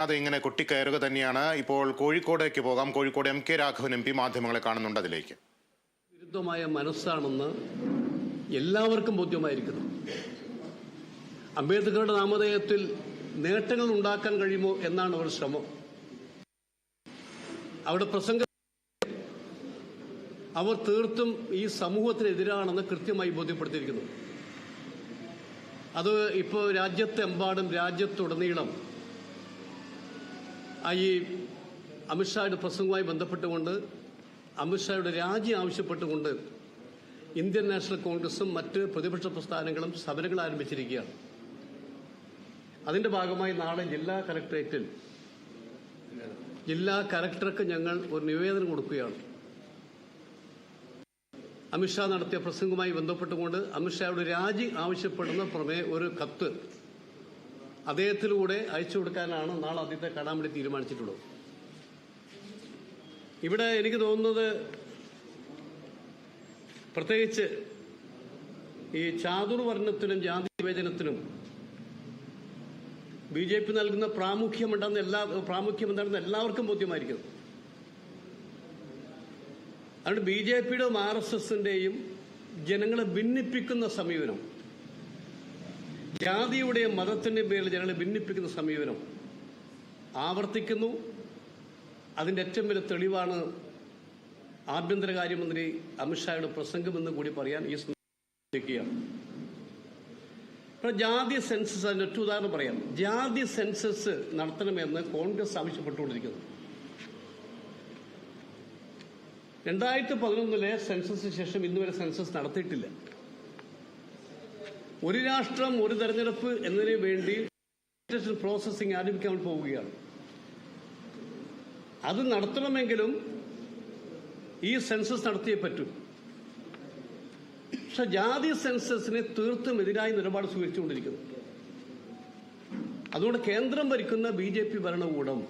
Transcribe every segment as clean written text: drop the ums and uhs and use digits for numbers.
അത് ഇങ്ങനെ കൊട്ടിക്കയറുക തന്നെയാണ്. ഇപ്പോൾ കോഴിക്കോടേക്ക് പോകാം. Kozhikode M K Raghavan M P മാധ്യമങ്ങളെ കാണുന്നുണ്ട്. അതിലേക്ക് വിരുദ്ധമായ മനസ്സാണെന്ന് എല്ലാവർക്കും ബോധ്യമായിരിക്കുന്നു. അംബേദ്കറുടെ നാമധേയത്തിൽ നേട്ടങ്ങൾ ഉണ്ടാക്കാൻ കഴിയുമോ എന്നാണ് അവർ ശ്രമം. അവിടെ പ്രസംഗം അവർ തീർത്തും ഈ സമൂഹത്തിനെതിരാണെന്ന് കൃത്യമായി ബോധ്യപ്പെടുത്തിയിരിക്കുന്നു. അത് ഇപ്പോൾ രാജ്യത്തെമ്പാടും രാജ്യത്തുടനീളം ഈ അമിത്ഷായുടെ പ്രസംഗവുമായി ബന്ധപ്പെട്ടുകൊണ്ട് അമിത്ഷായുടെ രാജി ആവശ്യപ്പെട്ടുകൊണ്ട് ഇന്ത്യൻ നാഷണൽ കോൺഗ്രസും മറ്റ് പ്രതിപക്ഷ പ്രസ്ഥാനങ്ങളും സമരങ്ങൾ ആരംഭിച്ചിരിക്കുകയാണ്. അതിന്റെ ഭാഗമായി നാളെ ജില്ലാ കലക്ടർക്ക് ഞങ്ങൾ ഒരു നിവേദനം കൊടുക്കുകയാണ്. അമിത്ഷാ നടത്തിയ പ്രസംഗവുമായി ബന്ധപ്പെട്ടുകൊണ്ട് അമിത്ഷായുടെ രാജി ആവശ്യപ്പെടുന്ന ഒരു കത്ത് അദ്ദേഹത്തിലൂടെ അയച്ചു കൊടുക്കാനാണ് നാളെ അദ്ദേഹത്തെ കാണാൻ വേണ്ടി തീരുമാനിച്ചിട്ടുള്ളത്. ഇവിടെ എനിക്ക് തോന്നുന്നത് പ്രത്യേകിച്ച് ഈ ചാതുർവർണ്ണത്തിനും ജാതി വിവേചനത്തിനും BJP നൽകുന്ന പ്രാമുഖ്യം എന്താണെന്ന് എല്ലാവർക്കും ബോധ്യമായിരിക്കുന്നു. അതുകൊണ്ട് BJPയുടെയും RSSന്റെയും ജനങ്ങളെ ഭിന്നിപ്പിക്കുന്ന സമീപനം, ജാതിയുടെയും മതത്തിന്റെയും പേരിൽ ജനങ്ങളെ ഭിന്നിപ്പിക്കുന്ന സമീപനം ആവർത്തിക്കുന്നു. അതിന്റെ ഏറ്റവും വലിയ തെളിവാണ് ആഭ്യന്തരകാര്യമന്ത്രി അമിത്ഷായുടെ പ്രസംഗമെന്ന് കൂടി പറയാൻ ഈ സന്ദർഭം. ജാതി സെൻസസ്, അതിന് ഒറ്റ ഉദാഹരണം പറയാം. ജാതി സെൻസസ് നടത്തണമെന്ന് കോൺഗ്രസ് ആവശ്യപ്പെട്ടുകൊണ്ടിരിക്കുന്നു. 2011 സെൻസസിന് ശേഷം ഇന്നുവരെ സെൻസസ് നടത്തിയിട്ടില്ല. ഒരു രാഷ്ട്രം ഒരു തെരഞ്ഞെടുപ്പ് എന്നതിന് വേണ്ടി പ്രോസസ്സിംഗ് ആരംഭിക്കാൻ പോവുകയാണ്. അത് നടത്തണമെങ്കിലും ഈ സെൻസസ് നടത്തിയേ പറ്റൂ. പക്ഷെ ജാതി സെൻസസിന് തീർത്തും എതിരായ നിലപാട് സ്വീകരിച്ചുകൊണ്ടിരിക്കുന്നു. അതുകൊണ്ട് കേന്ദ്രം ഭരിക്കുന്ന BJP ഭരണകൂടം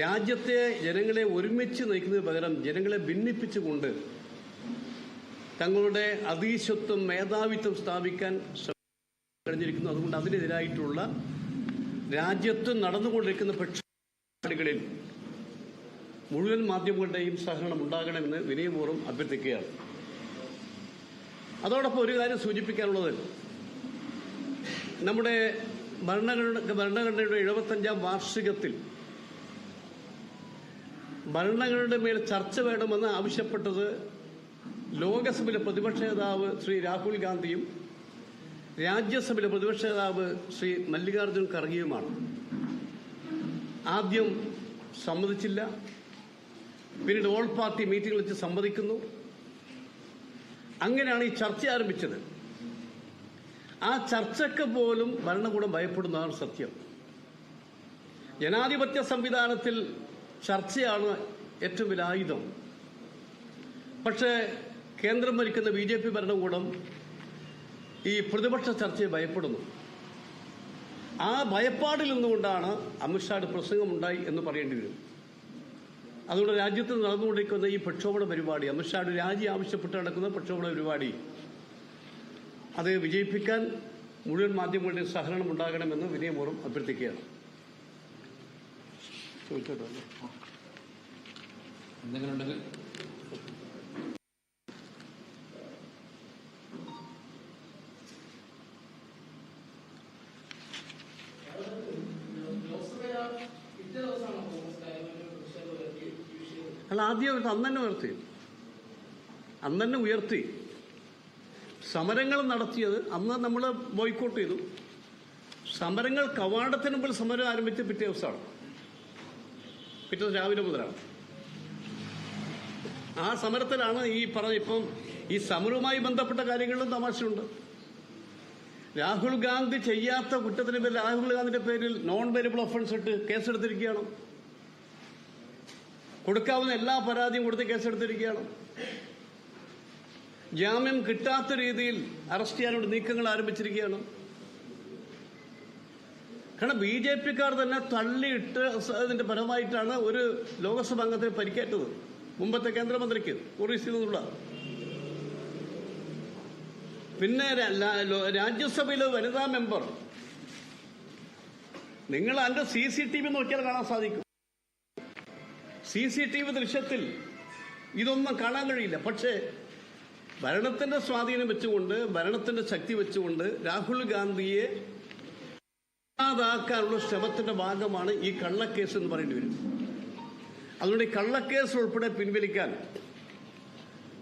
രാജ്യത്തെ ജനങ്ങളെ ഒരുമിച്ച് നയിക്കുന്നതിന് പകരം ജനങ്ങളെ ഭിന്നിപ്പിച്ചുകൊണ്ട് തങ്ങളുടെ അതീശത്വം, മേധാവിത്വം സ്ഥാപിക്കാൻ കഴിഞ്ഞിരിക്കുന്നു. അതുകൊണ്ട് അതിനെതിരായിട്ടുള്ള രാജ്യത്ത് നടന്നുകൊണ്ടിരിക്കുന്ന പക്ഷപാടികളിൽ മുഴുവൻ മാധ്യമങ്ങളുടെയും സഹകരണം ഉണ്ടാകണമെന്ന് വിനയപൂർവ്വം അഭ്യർത്ഥിക്കുകയാണ്. അതോടൊപ്പം ഒരു കാര്യം സൂചിപ്പിക്കാനുള്ളത്, നമ്മുടെ ഭരണഘടനയുടെ 75ാം വാർഷികത്തിൽ ഭരണഘടനയുടെ മേൽ ചർച്ച വേണമെന്ന് ആവശ്യപ്പെട്ടത് ലോകസഭയിലെ പ്രതിപക്ഷ നേതാവ് ശ്രീ രാഹുൽ ഗാന്ധിയും രാജ്യസഭയിലെ പ്രതിപക്ഷ നേതാവ് ശ്രീ മല്ലികാർജ്ജുൻ ഖർഗെയുമാണ്. ആദ്യം സമ്മതിച്ചില്ല, പിന്നീട് ഓൾ പാർട്ടി മീറ്റിംഗിൽ വെച്ച് സമ്മതിക്കുന്നു. അങ്ങനെയാണ് ഈ ചർച്ച ആരംഭിച്ചത്. ആ ചർച്ചയ്ക്ക് പോലും ഭരണകൂടം ഭയപ്പെടുന്നതാണ് സത്യം. ജനാധിപത്യ സംവിധാനത്തിൽ ചർച്ചയാണ് ഏറ്റവും വലിയ ആയുധം. പക്ഷേ കേന്ദ്രം ഭരിക്കുന്ന BJP ഭരണകൂടം ഈ പ്രതിപക്ഷ ചർച്ചയെ ഭയപ്പെടുന്നു. ആ ഭയപ്പാടിൽ നിന്നുകൊണ്ടാണ് അമിത്ഷായുടെ പ്രസംഗമുണ്ടായി എന്ന് പറയേണ്ടി വരും. അതുകൊണ്ട് രാജ്യത്ത് നടന്നുകൊണ്ടിരിക്കുന്ന ഈ പ്രക്ഷോഭണ പരിപാടി, അമിത്ഷായുടെ രാജി ആവശ്യപ്പെട്ട് നടക്കുന്ന പ്രക്ഷോഭണ പരിപാടി, അത് വിജയിപ്പിക്കാൻ മുഴുവൻ മാധ്യമങ്ങളുടെയും സഹകരണം ഉണ്ടാകണമെന്ന് വിനയപൂർവ്വം അഭ്യർത്ഥിക്കുകയാണ്. ചോദിച്ചോട്ടോ എന്തെങ്കിലും ഉണ്ടെങ്കിൽ ആദ്യം അന്ന് തന്നെ ഉയർത്തി സമരങ്ങൾ നടത്തിയത് അന്ന് നമ്മൾ ബോയ്ക്കോട്ട് ചെയ്തു. സമരങ്ങൾ കവാടത്തിന് മുമ്പിൽ സമരം ആരംഭിച്ച് പിറ്റേ ദിവസമാണ്, പിറ്റേ രാവിലെ മുതലാണ്. ആ സമരത്തിലാണ് ഇപ്പം ഈ സമരവുമായി ബന്ധപ്പെട്ട കാര്യങ്ങളിലും തമാശയുണ്ട്. രാഹുൽ ഗാന്ധി ചെയ്യാത്ത കുറ്റത്തിന് പേരിൽ രാഹുൽ ഗാന്ധിയുടെ പേരിൽ നോൺ വേരിയബിൾ ഒഫൻസ് ഇട്ട് കേസെടുത്തിരിക്കുകയാണ്. കൊടുക്കാവുന്ന എല്ലാ പരാതിയും കൊടുത്ത് കേസെടുത്തിരിക്കുകയാണ്. ജാമ്യം കിട്ടാത്ത രീതിയിൽ അറസ്റ്റ് ചെയ്യാനുള്ള നീക്കങ്ങൾ ആരംഭിച്ചിരിക്കുകയാണ്. കാരണം BJPക്കാർ തന്നെ തള്ളിയിട്ട് അതിന്റെ ഫലമായിട്ടാണ് ഒരു ലോകസഭാ അംഗത്തിന് പരിക്കേറ്റത്, മുമ്പത്തെ കേന്ദ്രമന്ത്രിക്ക് ഒറീസയിൽ നിന്നുള്ള. പിന്നെ രാജ്യസഭയിലെ വനിതാ മെമ്പർ നിങ്ങൾ അതിന്റെ CCTV നോക്കിയാൽ കാണാൻ സാധിക്കും. CCTV ദൃശ്യത്തിൽ ഇതൊന്നും കാണാൻ കഴിയില്ല. പക്ഷേ ഭരണത്തിന്റെ സ്വാധീനം വെച്ചുകൊണ്ട്, ഭരണത്തിന്റെ ശക്തി വെച്ചുകൊണ്ട് രാഹുൽ ഗാന്ധിയെ ഇല്ലാതാക്കാനുള്ള ശ്രമത്തിന്റെ ഭാഗമാണ് ഈ കള്ളക്കേസ് എന്ന് പറയേണ്ടി വരും. അതുകൊണ്ട് ഈ കള്ളക്കേസ് ഉൾപ്പെടെ പിൻവലിക്കാൻ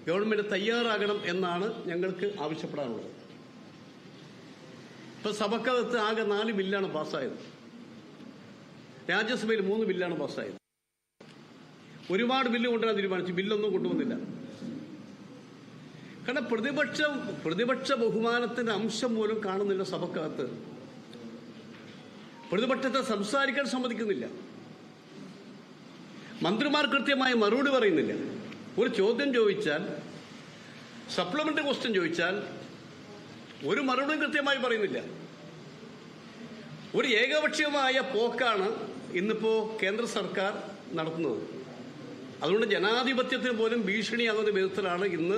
ഗവൺമെന്റ് തയ്യാറാകണം എന്നാണ് ഞങ്ങൾക്ക് ആവശ്യപ്പെടാനുള്ളത്. ഇപ്പൊ സഭക്കകത്ത് ആകെ 4 ബില്ലാണ് പാസ്സായത്. രാജ്യസഭയിൽ 3 ബില്ലാണ് പാസ്സായത്. ഒരുപാട് ബില്ല് കൊണ്ടുവരാൻ തീരുമാനിച്ചു, ബില്ലൊന്നും കൊണ്ടുവന്നില്ല. കാരണം പ്രതിപക്ഷ ബഹുമാനത്തിന്റെ അംശം പോലും കാണുന്നില്ല സഭക്കകത്ത്. പ്രതിപക്ഷത്തെ സംസാരിക്കാൻ സമ്മതിക്കുന്നില്ല. മന്ത്രിമാർ കൃത്യമായി മറുപടി പറയുന്നില്ല. ഒരു ചോദ്യം ചോദിച്ചാൽ, സപ്ലിമെന്ററി ക്വസ്റ്റ്യൻ ചോദിച്ചാൽ ഒരു മറുപടി കൃത്യമായി പറയുന്നില്ല. ഒരു ഏകപക്ഷീയമായ പോക്കാണ് ഇന്നിപ്പോ കേന്ദ്ര സർക്കാർ നടത്തുന്നത്. അതുകൊണ്ട് ജനാധിപത്യത്തിന് പോലും ഭീഷണിയാകുന്ന വിധത്തിലാണ് ഇന്ന്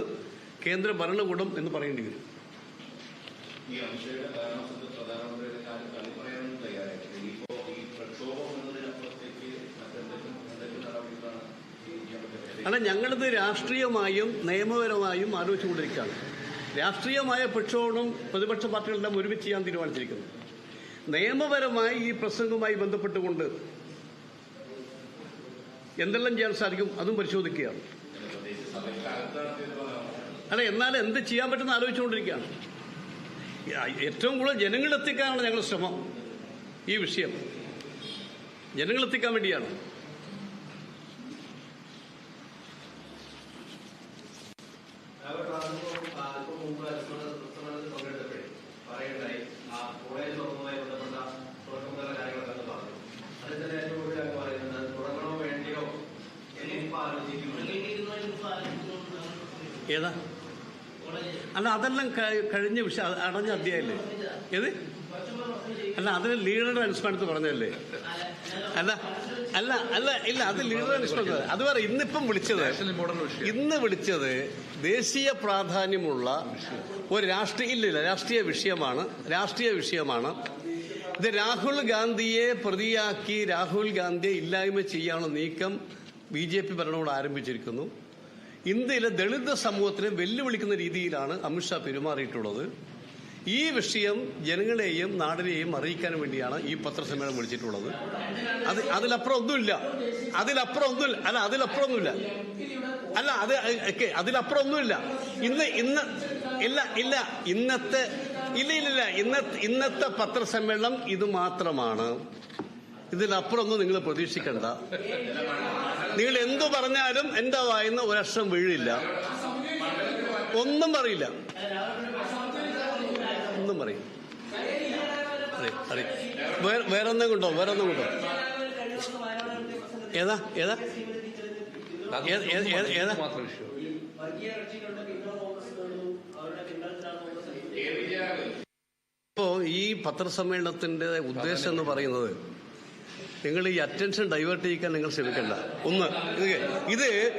കേന്ദ്ര ഭരണകൂടം എന്ന് പറയേണ്ടി വരും. അല്ല, ഞങ്ങളിത് രാഷ്ട്രീയമായും നിയമപരമായും ആലോചിച്ചുകൊണ്ടിരിക്കുകയാണ്. രാഷ്ട്രീയമായ പ്രക്ഷോഭം പ്രതിപക്ഷ പാർട്ടികളെല്ലാം ഒരുമിച്ച് ചെയ്യാൻ തീരുമാനിച്ചിരിക്കുന്നു. നിയമപരമായി ഈ പ്രസംഗവുമായി ബന്ധപ്പെട്ടുകൊണ്ട് എന്തെല്ലാം ചെയ്യാൻ സാധിക്കും അതും പരിശോധിക്കുകയാണ്. അല്ല, എന്നാൽ എന്ത് ചെയ്യാൻ പറ്റുന്ന ആലോചിച്ചുകൊണ്ടിരിക്കുകയാണ്. ഏറ്റവും കൂടുതൽ ജനങ്ങളെത്തിക്കാനാണ് ഞങ്ങളുടെ ശ്രമം. ഈ വിഷയം ജനങ്ങളെത്തിക്കാൻ വേണ്ടിയാണ്. ഏതാ? അല്ല, അതെല്ലാം കഴിഞ്ഞ വിഷയം, അടഞ്ഞ അധ്യായല്ലേ ഏത്? അല്ല, അതിന് ലീഡറുടെ അനുസ്മരണത്തിൽ പറഞ്ഞല്ലേ? അല്ല അല്ല അല്ല ഇല്ല, അത് ലീഡറുടെ അനുസ്മരണത്തിൽ. അത് പറ. ഇന്നിപ്പം വിളിച്ചത്, ഇന്ന് വിളിച്ചത് ദേശീയ പ്രാധാന്യമുള്ള ഒരു രാഷ്ട്രീയ വിഷയമാണ്. ഇത് രാഹുൽ ഗാന്ധിയെ പ്രതിയാക്കി രാഹുൽ ഗാന്ധിയെ ഇല്ലായ്മ ചെയ്യാനുള്ള നീക്കം BJP ഭരണകൂടം ആരംഭിച്ചിരിക്കുന്നു. ഇന്ത്യയിലെ ദളിത് സമൂഹത്തിനെ വെല്ലുവിളിക്കുന്ന രീതിയിലാണ് അമിത്ഷാ പെരുമാറിയിട്ടുള്ളത്. ഈ വിഷയം ജനങ്ങളെയും നാടിനെയും അറിയിക്കാൻ വേണ്ടിയാണ് ഈ പത്രസമ്മേളനം വിളിച്ചിട്ടുള്ളത്. അതിലപ്പുറം ഒന്നുമില്ല. ഇന്നത്തെ പത്രസമ്മേളനം ഇത് മാത്രമാണ്. ഇതിലപ്പുറം ഒന്നും നിങ്ങൾ പ്രതീക്ഷിക്കണ്ട. നിങ്ങൾ എന്തു പറഞ്ഞാലും എന്റെ വായിന്ന് ഒരക്ഷരം വീഴില്ല. ഒന്നും പറയില്ല. വേറൊന്നും കൊണ്ടോ? ഏതാ ഇപ്പോ ഈ പത്രസമ്മേളനത്തിന്റെ ഉദ്ദേശം എന്ന് പറയുന്നത്, നിങ്ങൾ ഈ അറ്റൻഷൻ ഡൈവേർട്ട് ചെയ്യിക്കാൻ നിങ്ങൾ ശ്രമിക്കണ്ട. ഒന്ന്,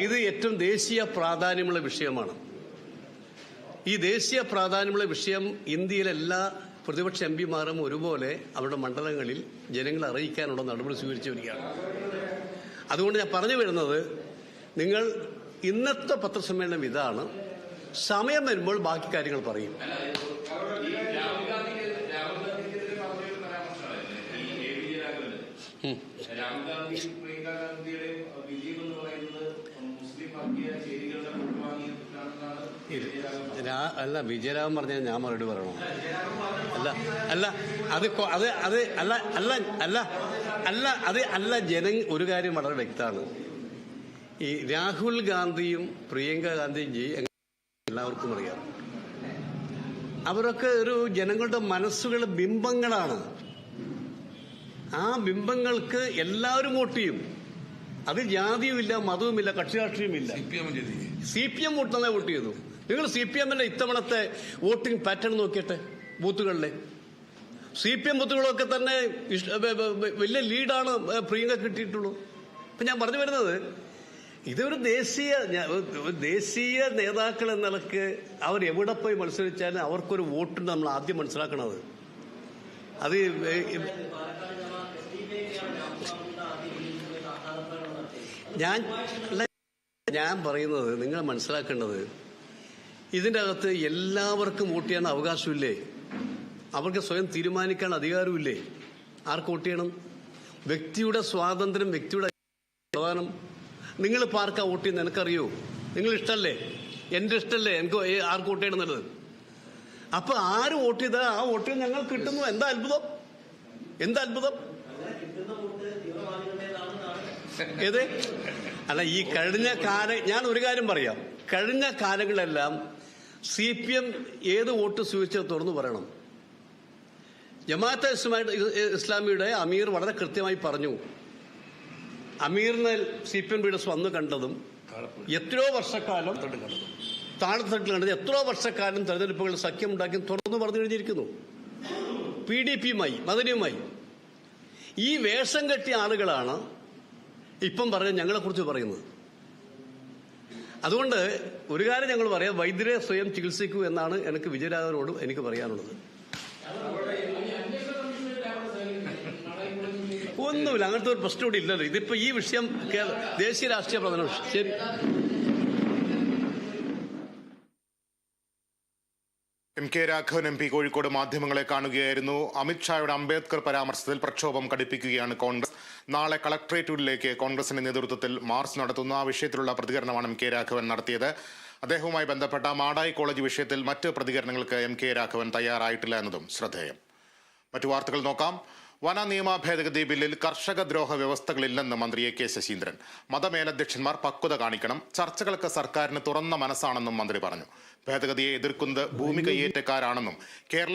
ഇത് ഏറ്റവും ദേശീയ പ്രാധാന്യമുള്ള വിഷയമാണ്. ഈ ദേശീയ പ്രാധാന്യമുള്ള വിഷയം ഇന്ത്യയിലെ എല്ലാ പ്രതിപക്ഷ MPമാരും ഒരുപോലെ അവരുടെ മണ്ഡലങ്ങളിൽ ജനങ്ങളെ അറിയിക്കാനുള്ള നടപടി സ്വീകരിച്ചു വരികയാണ്. അതുകൊണ്ട് ഞാൻ പറഞ്ഞു വരുന്നത്, നിങ്ങൾ ഇന്നത്തെ പത്രസമ്മേളനം ഇതാണ്. സമയം വരുമ്പോൾ ബാക്കി കാര്യങ്ങൾ പറയും. അല്ല, വിജയരാമൻ പറഞ്ഞാൽ ഞാൻ മറുപടി പറയണോ? ഒരു കാര്യം വളരെ വ്യക്തമാണ്. ഈ രാഹുൽ ഗാന്ധിയും പ്രിയങ്ക ഗാന്ധിയും എല്ലാവർക്കും അറിയാം. അവരൊക്കെ ഒരു ജനങ്ങളുടെ മനസ്സുകളുടെ ബിംബങ്ങളാണ്. ആ ബിംബങ്ങൾക്ക് എല്ലാവരും വോട്ട് ചെയ്യും. അത് ജാതിയുമില്ല, മതവുമില്ല, കക്ഷി രാഷ്ട്രീയമില്ല. CPM വോട്ട് ചെയ്തു. നിങ്ങൾ CPMന്റെ ഇത്തവണത്തെ വോട്ടിംഗ് പാറ്റേൺ നോക്കിയിട്ട് ബൂത്തുകളിലെ CPM ബൂത്തുകളൊക്കെ തന്നെ വലിയ ലീഡാണ് പ്രിയങ്ക കിട്ടിയിട്ടുള്ളൂ. അപ്പൊ ഞാൻ പറഞ്ഞു വരുന്നത്, ഇതൊരു ദേശീയ നേതാക്കൾ എന്ന നിലക്ക് അവർ എവിടെ പോയി മത്സരിച്ചാലും അവർക്കൊരു വോട്ടുണ്ട്. നമ്മൾ ആദ്യം മനസ്സിലാക്കണത് അത് ഞാൻ പറയുന്നത് നിങ്ങൾ മനസ്സിലാക്കേണ്ടത്, ഇതിൻ്റെ അകത്ത് എല്ലാവർക്കും വോട്ട് ചെയ്യാൻ അവകാശമില്ലേ? അവർക്ക് സ്വയം തീരുമാനിക്കാൻ അധികാരമില്ലേ ആർക്ക് വോട്ട് ചെയ്യണം? വ്യക്തിയുടെ സ്വാതന്ത്ര്യം, വ്യക്തിയുടെ പ്രധാനം. നിങ്ങൾ ഇപ്പോൾ ആർക്കാ വോട്ട് ചെയ്യുന്നത് എനിക്കറിയോ? നിങ്ങൾ ഇഷ്ടമല്ലേ? എൻ്റെ ഇഷ്ടമല്ലേ എനിക്ക് ആർക്ക് വോട്ട് ചെയ്യണം എന്നുള്ളത്? അപ്പൊ ആര് വോട്ട് ചെയ്താൽ ആ വോട്ട് ഞങ്ങൾ കിട്ടുന്നു. എന്താ അത്ഭുതം? എന്താ അത്ഭുതം? ഏത് അല്ല, ഈ കഴിഞ്ഞ ഞാൻ ഒരു കാര്യം പറയാം. കഴിഞ്ഞ കാലങ്ങളെല്ലാം CPM ഏത് വോട്ട് സ്വീകരിച്ചത് തുറന്നു പറയണം. ജമാഅത്തെ ഇസ്ലാമിയുടെ അമീർ വളരെ കൃത്യമായി പറഞ്ഞു. അമീറിനെ CPM ലീഡേഴ്സ് വന്ന് കണ്ടതും എത്രയോ വർഷക്കാലം താഴെത്തട്ടിൽ കണ്ടത്, എത്രയോ വർഷക്കാലം തെരഞ്ഞെടുപ്പുകൾ സഖ്യമുണ്ടാക്കി തുറന്നു പറഞ്ഞു കഴിഞ്ഞിരിക്കുന്നു. PDPയുമായി മദനിയുമായി. ഈ വേഷം കെട്ടിയ ആളുകളാണ് ഇപ്പം പറഞ്ഞ ഞങ്ങളെക്കുറിച്ച് പറയുന്നത്. അതുകൊണ്ട് ഒരു കാര്യം ഞങ്ങൾ പറയാം, വൈദ്യരെ സ്വയം ചികിത്സിക്കൂ എന്നാണ് എനിക്ക് വിജയരാഘവനോടും എനിക്ക് പറയാനുള്ളത്. ഒന്നുമില്ല, അങ്ങനത്തെ ഒരു പ്രശ്നം ഇവിടെ ഇല്ലല്ലോ. ഇതിപ്പോ ഈ വിഷയം ദേശീയ രാഷ്ട്രീയ പ്രധാന വിഷയം. ശരി. MK രാഘവൻ MP കോഴിക്കോട് മാധ്യമങ്ങളെ കാണുകയായിരുന്നു. അമിത്ഷായുടെ അംബേദ്കർ പരാമർശത്തിൽ പ്രക്ഷോഭം കടുപ്പിക്കുകയാണ് കോൺഗ്രസ്. നാളെ കളക്ട്രേറ്റിലേക്ക് കോൺഗ്രസിന്റെ നേതൃത്വത്തിൽ മാർച്ച് നടത്തുന്ന ആ വിഷയത്തിലുള്ള പ്രതികരണമാണ് MK രാഘവൻ നടത്തിയത്. അദ്ദേഹവുമായി ബന്ധപ്പെട്ട മാടായി കോളേജ് വിഷയത്തിൽ മറ്റ് പ്രതികരണങ്ങൾക്ക് MK രാഘവൻ തയ്യാറായിട്ടില്ല എന്നതും ശ്രദ്ധേയം. മറ്റു വാർത്തകൾ നോക്കാം. വന നിയമ ഭേദഗതി ബില്ലിൽ കർഷക ദ്രോഹ വ്യവസ്ഥകളില്ലെന്ന് മന്ത്രി AK ശശീന്ദ്രൻ. മതമേലധ്യക്ഷന്മാർ പക്വത കാണിക്കണം. ചർച്ചകൾക്ക് സർക്കാരിന് തുറന്ന മനസ്സാണെന്നും മന്ത്രി പറഞ്ഞു. ഭേദഗതിയെ എതിർക്കുന്നത് ഭൂമി കയ്യേറ്റക്കാരാണെന്നും കേരള